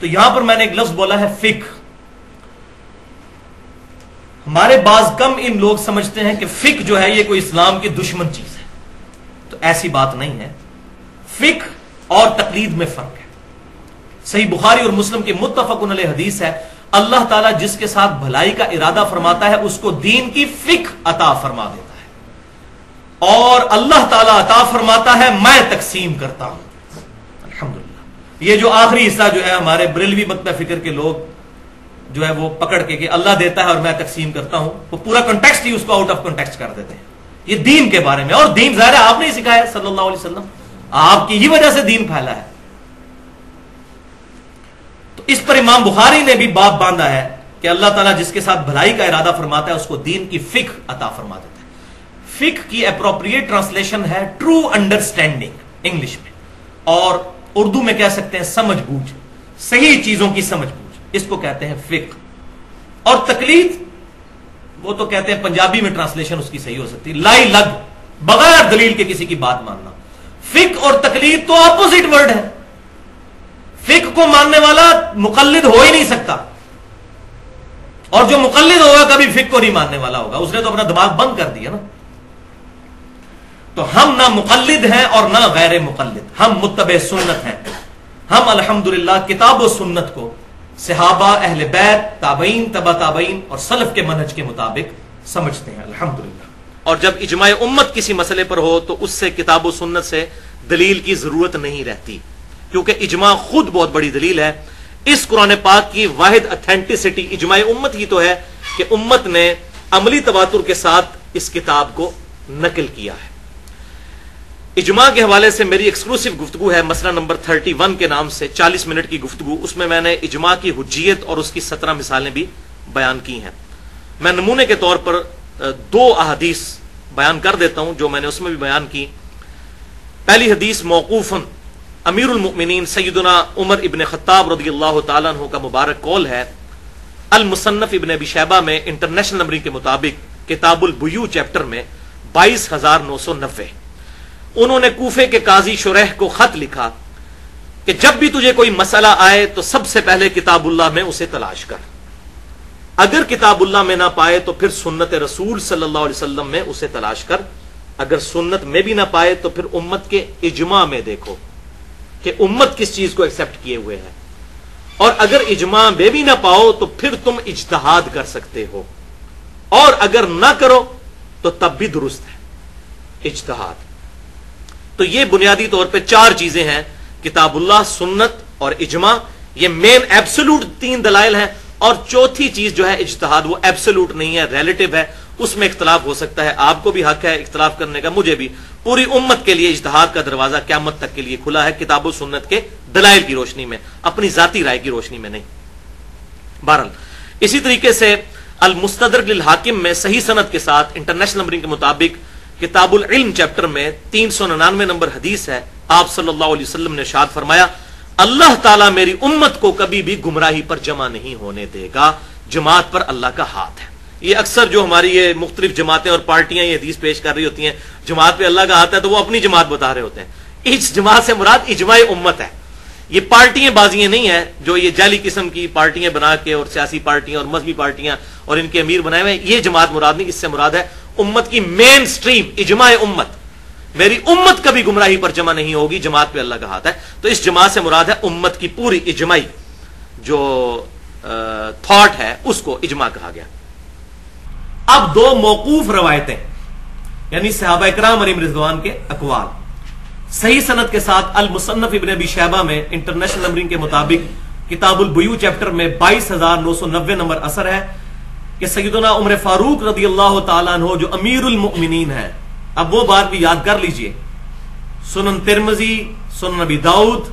تو یہاں پر میں نے ایک لفظ بولا ہے فقہ. ہمارے بعض کم علم لوگ سمجھتے ہیں کہ فقہ جو ہے یہ کوئی اسلام کی دشمن چیز ہے. تو ایسی بات نہیں ہے. فقہ اور تقلید میں فرق ہے. صحیح بخاری اور مسلم کی متفق علیہ حدیث ہے، اللہ تعالیٰ جس کے ساتھ بھلائی کا ارادہ فرماتا ہے اس کو دین کی فقہ عطا فرما دیتا ہے، اور اللہ تعالیٰ عطا فرماتا ہے میں تقسیم کرتا ہوں. الحمدللہ. یہ جو آخری حصہ جو ہے ہمارے بریلوی مکتب فکر کے لوگ جو ہے وہ پکڑ کے اللہ دیتا ہے اور میں تقسیم کرتا ہوں، وہ پورا کنٹیکسٹ ہی اس کو آؤٹ آف کنٹیکسٹ کر دیتے ہیں. یہ دین کے بارے میں، اور دین ظاہر ہے آپ نے ہی سکھایا صلی اللہ علیہ وسلم، آپ کی ہی وجہ سے دین پھیلا ہے. تو اس پر امام بخاری نے بھی باب باندھا ہے کہ اللہ تعالیٰ جس کے ساتھ بھلائی کا ارادہ فرماتا ہے اس کو دین کی فقہ عطا فرما دیتا ہے. فقہ کی اپروپریٹ ٹرانسلیشن ہے ٹرو انڈرسٹینڈنگ انگلش میں، اور اردو میں کہہ سکتے ہیں سمجھ بوجھ، صحیح چیزوں کی سمجھ بوجھ، اس کو کہتے ہیں فقہ. اور تقلید وہ تو کہتے ہیں پنجابی میں ٹرانسلیشن اس کی صحیح ہو سکتی ہے لائی لگ، بغیر دلیل کے کسی کی بات ماننا. فقہ اور تقلید تو اپوزٹ ورڈ ہے. فقہ کو ماننے والا مقلد ہو ہی نہیں سکتا، اور جو مقلد ہوگا کبھی فقہ کو نہیں ماننے والا ہوگا، اس نے تو اپنا دماغ بند کر دیا نا. تو ہم نہ مقلد ہیں اور نہ غیر مقلد، ہم متبع سنت ہیں. ہم الحمدللہ کتاب و سنت کو صحابہ، اہل بیت، تابعین، تبع تابعین اور سلف کے منہج کے مطابق سمجھتے ہیں الحمدللہ. اور جب اجماع امت کسی مسئلے پر ہو تو اس سے کتاب و سنت سے دلیل کی ضرورت نہیں رہتی، کیونکہ اجماع خود بہت بڑی دلیل ہے. اس قرآن پاک کی واحد اتھینٹسٹی اجماع امت ہی تو ہے کہ امت نے عملی تواتر کے ساتھ اس کتاب کو نقل کیا ہے. اجماع کے حوالے سے میری ایکسکلوسیو گفتگو ہے مسئلہ نمبر 31 کے نام سے، 40 منٹ کی گفتگو. اس میں نے اجماع کی حجیت اور اس کی 17 مثالیں بھی بیان کی ہیں. میں نمونے کے طور پر 2 احادیث بیان کر دیتا ہوں جو میں نے اس میں بھی بیان کی. پہلی حدیث موقوفاً امیر المؤمنین سیدنا عمر ابن خطاب رضی اللہ تعالیٰ عنہ کا مبارک قول ہے. المصنف ابن ابی شیبہ میں انٹرنیشنل نمبرنگ کے مطابق کتاب البیوع چیپٹر میں 22,990 انہوں نے کوفے کے قاضی شریح کو خط لکھا کہ جب بھی تجھے کوئی مسئلہ آئے تو سب سے پہلے کتاب اللہ میں اسے تلاش کر، اگر کتاب اللہ میں نہ پائے تو پھر سنت رسول صلی اللہ علیہ وسلم میں اسے تلاش کر، اگر سنت میں بھی نہ پائے تو پھر امت کے اجماع میں دیکھو کہ امت کس چیز کو ایکسپٹ کیے ہوئے ہے، اور اگر اجماع میں بھی نہ پاؤ تو پھر تم اجتہاد کر سکتے ہو، اور اگر نہ کرو تو تب بھی درست ہے اجتہاد. تو یہ بنیادی طور پہ 4 چیزیں ہیں، کتاب اللہ، سنت اور اجماع. یہ مین ایبسولوٹ 3 دلائل ہیں، اور چوتھی چیز جو ہے اجتہاد، وہ ایبسولوٹ نہیں ہے، ریلیٹو ہے، اس میں اختلاف ہو سکتا ہے. آپ کو بھی حق ہے اختلاف کرنے کا، مجھے بھی. پوری امت کے لیے اجتہاد کا دروازہ قیامت تک کے لیے کھلا ہے، کتاب و سنت کے دلائل کی روشنی میں، اپنی ذاتی رائے کی روشنی میں نہیں. بہرحال اسی طریقے سے المستدرک للحاکم میں صحیح سند کے ساتھ انٹرنیشنل نمبرنگ کے مطابق کتاب العلم چیپٹر میں 399 نمبر حدیث ہے. آپ صلی اللہ علیہ وسلم نے ارشاد فرمایا اللہ تعالیٰ میری امت کو کبھی بھی گمراہی پر جمع نہیں ہونے دے گا، جماعت پر اللہ کا ہاتھ ہے. یہ اکثر جو ہماری یہ مختلف جماعتیں اور پارٹیاں یہ حدیث پیش کر رہی ہوتی ہیں جماعت پہ اللہ کا ہاتھ ہے، تو وہ اپنی جماعت بتا رہے ہوتے ہیں. اس جماعت سے مراد اجماع امت ہے. یہ پارٹیاں بازیاں نہیں ہیں جو یہ جعلی قسم کی پارٹیاں بنا کے، اور سیاسی پارٹیاں اور مذہبی پارٹیاں اور ان کے امیر بنائے ہوئے، یہ جماعت مراد نہیں. اس سے مراد ہے امت کی مین سٹریم، اجماع امت. میری امت کبھی گمراہی پر جمع نہیں ہوگی، جماعت پہ اللہ کا ہاتھ ہے. تو اس جماعت سے مراد ہے امت کی پوری اجماعی جو تھاٹ ہے اس کو اجماع کہا گیا. اب 2 موقوف روایتیں، یعنی صحابہ اکرام علیہم رضوان کے اقوال صحیح سند کے ساتھ المصنف ابن ابی شیبہ میں انٹرنیشنل نمبرنگ کے مطابق کتاب البیوع چیپٹر میں 22,990 نمبر اثر ہے کہ سیدنا عمر فاروق رضی اللہ تعالیٰ عنہ جو امیر المؤمنین ہے. اب وہ بات بھی یاد کر لیجئے، سنن ترمذی، سنن نبی داؤد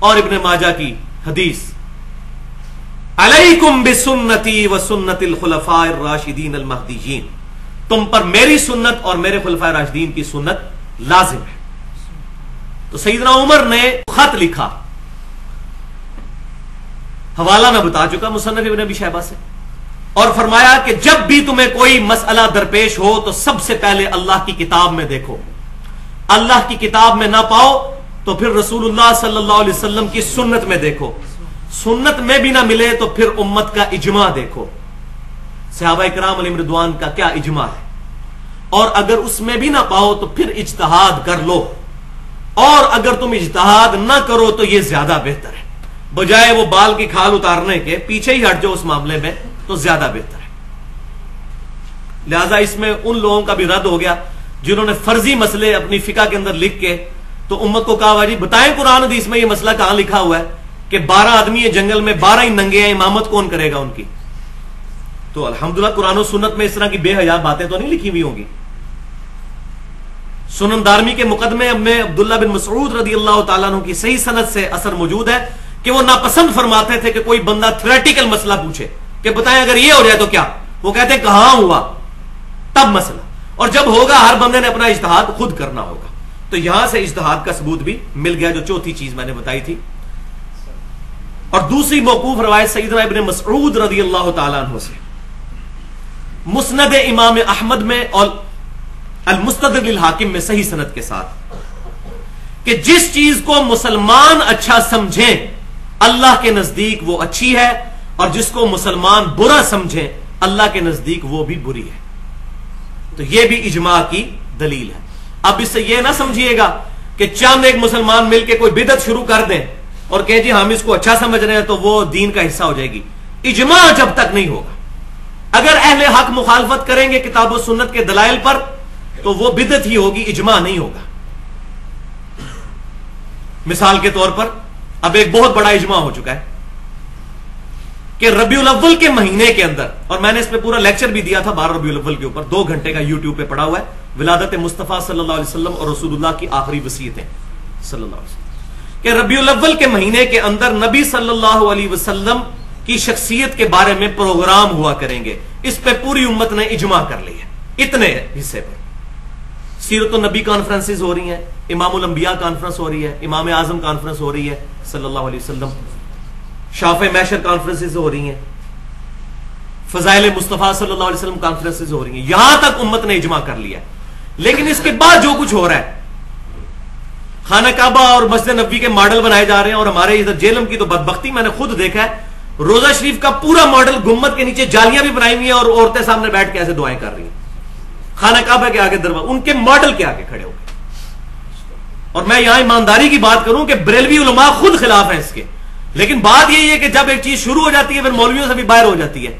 اور ابن ماجہ کی حدیث، علیکم بسنتی و سنت الخلفاء الراشدین المہدیین، تم پر میری سنت اور میرے خلفاء راشدین کی سنت لازم ہے. تو سیدنا عمر نے خط لکھا، حوالہ میں بتا چکا مصنف ابن ابی شیبہ سے، اور فرمایا کہ جب بھی تمہیں کوئی مسئلہ درپیش ہو تو سب سے پہلے اللہ کی کتاب میں دیکھو، اللہ کی کتاب میں نہ پاؤ تو پھر رسول اللہ صلی اللہ علیہ وسلم کی سنت میں دیکھو، سنت میں بھی نہ ملے تو پھر امت کا اجماع دیکھو، صحابہ کرام علیہم رضوان کا کیا اجماع ہے، اور اگر اس میں بھی نہ پاؤ تو پھر اجتہاد کر لو، اور اگر تم اجتہاد نہ کرو تو یہ زیادہ بہتر ہے، بجائے وہ بال کی کھال اتارنے کے پیچھے ہی ہٹ جاؤ اس معاملے میں تو زیادہ بہتر ہے۔ لہذا اس میں ان لوگوں کا بھی رد ہو گیا جنہوں نے فرضی مسئلے اپنی فقہ کے اندر لکھ کے تو امت کو کہا جی بتائیں قرآن حدیث میں یہ مسئلہ کہاں لکھا ہوا ہے کہ 12 آدمی ہے جنگل میں، 12 ہی ننگے ہیں، امامت کون کرے گا ان کی؟ تو الحمدللہ قرآن و سنت میں اس طرح کی بے حیا باتیں تو نہیں لکھی ہوئی ہوں گی۔ سنن دارمی کے مقدمے میں عبداللہ بن مسعود رضی اللہ تعالیٰ عنہ کی صحیح سند سے اثر موجود ہے کہ وہ ناپسند فرماتے تھے کہ کوئی بندہ تھیوریٹیکل مسئلہ پوچھے کہ بتائیں اگر یہ ہو جائے تو کیا، وہ کہتے ہیں کہاں ہوا تب مسئلہ، اور جب ہوگا ہر بندے نے اپنا اجتہاد خود کرنا ہوگا۔ تو یہاں سے اجتہاد کا ثبوت بھی مل گیا، جو چوتھی چیز میں نے بتائی تھی۔ اور دوسری موقوف روایت سیدنا ابن مسعود رضی اللہ تعالیٰ عنہ سے مسند امام احمد میں اور المستدرک للحاکم میں صحیح سند کے ساتھ کہ جس چیز کو مسلمان اچھا سمجھیں اللہ کے نزدیک وہ اچھی ہے، اور جس کو مسلمان برا سمجھیں اللہ کے نزدیک وہ بھی بری ہے۔ تو یہ بھی اجماع کی دلیل ہے۔ اب اس سے یہ نہ سمجھیے گا کہ چند ایک مسلمان مل کے کوئی بدعت شروع کر دیں اور کہیں جی ہم اس کو اچھا سمجھ رہے ہیں تو وہ دین کا حصہ ہو جائے گی۔ اجماع جب تک نہیں ہوگا، اگر اہل حق مخالفت کریں گے کتاب و سنت کے دلائل پر تو وہ بدعت ہی ہوگی، اجماع نہیں ہوگا۔ مثال کے طور پر اب ایک بہت بڑا اجماع ہو چکا ہے کہ ربیع الاول کے مہینے کے اندر، اور میں نے اس پہ پورا لیکچر بھی دیا تھا 12 ربیع الاول کے اوپر، 2 گھنٹے کا یوٹیوب پہ پڑا ہوا ہے، ولادت مصطفیٰ صلی اللہ علیہ وسلم اور رسول اللہ کی آخری وصیتیں صلی اللہ علیہ وسلم، کہ ربیع الاول کے مہینے کے اندر نبی صلی اللہ علیہ وسلم کی شخصیت کے بارے میں پروگرام ہوا کریں گے۔ اس پہ پوری امت نے اجماع کر لیا ہے، اتنے حصے پر۔ سیرت النبی کانفرنسز ہو رہی ہیں، امام الانبیاء کانفرنس ہو رہی ہے، امام اعظم کانفرنس ہو رہی ہے صلی اللہ علیہ وسلم، شافع محشر کانفرنسز ہو رہی ہیں، فضائل مصطفیٰ صلی اللہ علیہ وسلم کانفرنسز ہو رہی ہیں، یہاں تک امت نے اجماع کر لیا ہے۔ لیکن اس کے بعد جو کچھ ہو رہا ہے، خانہ کعبہ اور مسجد نبوی کے ماڈل بنائے جا رہے ہیں، اور ہمارے ادھر جیلم کی تو بدبختی میں نے خود دیکھا ہے، روزہ شریف کا پورا ماڈل گنبد کے نیچے جالیاں بھی بنائی ہوئی ہیں اور عورتیں سامنے بیٹھ کے ایسے دعائیں کر رہی ہیں خانہ کعبہ کے آگے دروازہ، ان کے ماڈل کے آگے کھڑے ہو گئے۔ اور میں یہاں ایمانداری کی بات کروں کہ بریلوی علماء خود خلاف ہیں اس کے، لیکن بات یہی ہے کہ جب ایک چیز شروع ہو جاتی ہے پھر مولویوں سے بھی باہر ہو جاتی ہے۔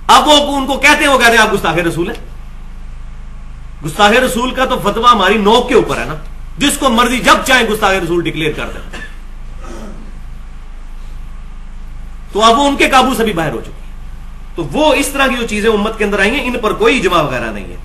اب وہ ان کو کہتے ہیں، وہ کہتے ہیں آپ گستاخ رسول ہیں۔ گستاخ رسول کا تو فتویٰ ہماری نوک کے اوپر ہے نا، جس کو مرضی جب چاہیں گستاخ رسول ڈکلیئر کر دیں، تو اب وہ ان کے قابو سے بھی باہر ہو چکی ہے۔ تو وہ اس طرح کی جو چیزیں امت کے اندر آئی ہیں ان پر کوئی اجماع وغیرہ نہیں ہے۔